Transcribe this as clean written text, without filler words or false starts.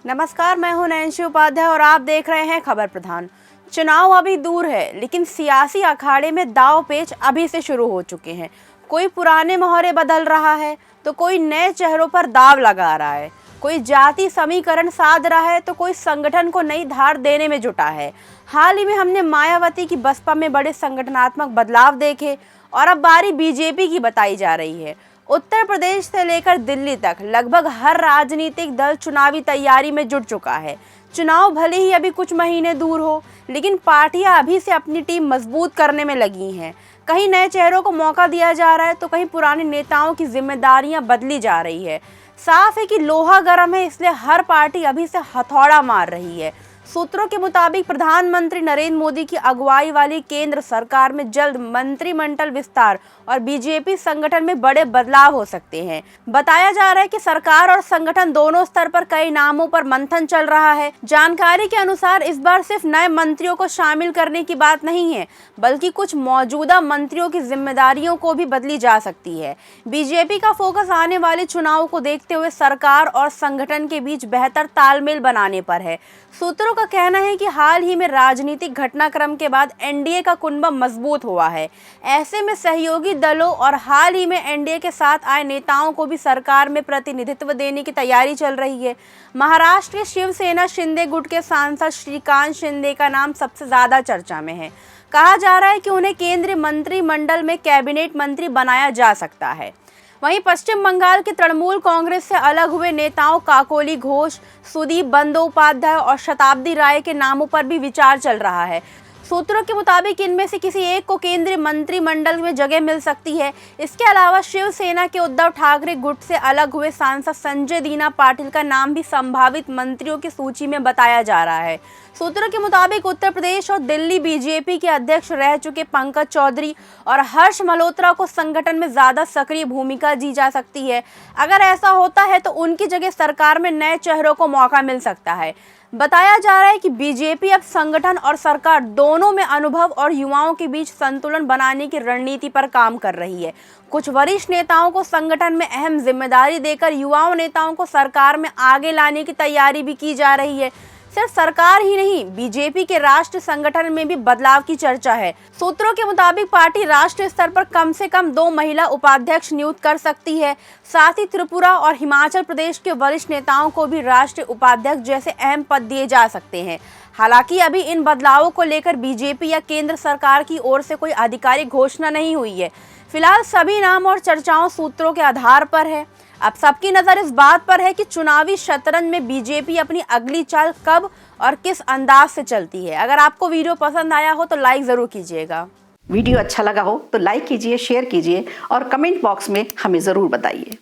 नमस्कार, मैं हूं नैन्सी उपाध्याय और आप देख रहे हैं खबर प्रधान। चुनाव अभी दूर है, लेकिन सियासी अखाड़े में दाव पेच अभी से शुरू हो चुके हैं। कोई पुराने मोहरे बदल रहा है तो कोई नए चेहरों पर दाव लगा रहा है, कोई जाति समीकरण साध रहा है तो कोई संगठन को नई धार देने में जुटा है। हाल ही में हमने मायावती की बसपा में बड़े संगठनात्मक बदलाव देखे और अब बारी बीजेपी की बताई जा रही है। उत्तर प्रदेश से लेकर दिल्ली तक लगभग हर राजनीतिक दल चुनावी तैयारी में जुट चुका है। चुनाव भले ही अभी कुछ महीने दूर हो, लेकिन पार्टियां अभी से अपनी टीम मजबूत करने में लगी हैं। कहीं नए चेहरों को मौका दिया जा रहा है तो कहीं पुराने नेताओं की जिम्मेदारियां बदली जा रही है। साफ है कि लोहा गर्म है, इसलिए हर पार्टी अभी से हथौड़ा मार रही है। सूत्रों के मुताबिक प्रधानमंत्री नरेंद्र मोदी की अगुवाई वाली केंद्र सरकार में जल्द मंत्रिमंडल विस्तार और बीजेपी संगठन में बड़े बदलाव हो सकते हैं। बताया जा रहा है कि सरकार और संगठन दोनों स्तर पर कई नामों पर मंथन चल रहा है। जानकारी के अनुसार इस बार सिर्फ नए मंत्रियों को शामिल करने की बात नहीं है, बल्कि कुछ मौजूदा मंत्रियों की जिम्मेदारियों को भी बदली जा सकती है। बीजेपी का फोकस आने वाले चुनाव को देखते हुए सरकार और संगठन के बीच बेहतर तालमेल बनाने पर है। सूत्रों का कहना है कि हाल ही में राजनीतिक घटनाक्रम के बाद एनडीए का कुनबा मजबूत हुआ है। ऐसे में सहयोगी दलों और हाल ही में एनडीए के साथ आए नेताओं को भी सरकार में प्रतिनिधित्व देने की तैयारी चल रही है। महाराष्ट्र के शिवसेना शिंदे गुट के सांसद श्रीकांत शिंदे का नाम सबसे ज्यादा चर्चा में है। कहा जा रहा है कि उन्हें केंद्रीय मंत्रिमंडल में कैबिनेट मंत्री बनाया जा सकता है। वहीं पश्चिम बंगाल के तृणमूल कांग्रेस से अलग हुए नेताओं काकोली घोष, सुदीप बंदोपाध्याय और शताब्दी राय के नामों पर भी विचार चल रहा है। सूत्रों के मुताबिक इनमें से किसी एक को केंद्रीय मंत्रिमंडल में जगह मिल सकती है। इसके अलावा शिवसेना के उद्धव ठाकरे गुट से अलग हुए सांसद संजय दीना पाटिल का नाम भी संभावित मंत्रियों की सूची में बताया जा रहा है। सूत्रों के मुताबिक उत्तर प्रदेश और दिल्ली बीजेपी के अध्यक्ष रह चुके पंकज चौधरी और हर्ष मल्होत्रा को संगठन में ज्यादा सक्रिय भूमिका दी जा सकती है। अगर ऐसा होता है तो उनकी जगह सरकार में नए चेहरों को मौका मिल सकता है। बताया जा रहा है कि बीजेपी अब संगठन और सरकार दोनों में अनुभव और युवाओं के बीच संतुलन बनाने की रणनीति पर काम कर रही है। कुछ वरिष्ठ नेताओं को संगठन में अहम जिम्मेदारी देकर युवाओं नेताओं को सरकार में आगे लाने की तैयारी भी की जा रही है। सिर्फ सरकार ही नहीं, बीजेपी के राष्ट्रीय संगठन में भी बदलाव की चर्चा है। सूत्रों के मुताबिक पार्टी राष्ट्रीय स्तर पर कम से कम 2 महिला उपाध्यक्ष नियुक्त कर सकती है। साथ ही त्रिपुरा और हिमाचल प्रदेश के वरिष्ठ नेताओं को भी राष्ट्रीय उपाध्यक्ष जैसे अहम पद दिए जा सकते हैं। हालांकि अभी इन बदलावों को लेकर बीजेपी या केंद्र सरकार की ओर से कोई आधिकारिक घोषणा नहीं हुई है। फिलहाल सभी नाम और चर्चाओं सूत्रों के आधार पर है। अब सबकी नजर इस बात पर है कि चुनावी शतरंज में बीजेपी अपनी अगली चाल कब और किस अंदाज से चलती है। अगर आपको वीडियो पसंद आया हो तो लाइक जरूर कीजिएगा। वीडियो अच्छा लगा हो तो लाइक कीजिए, शेयर कीजिए और कमेंट बॉक्स में हमें जरूर बताइए।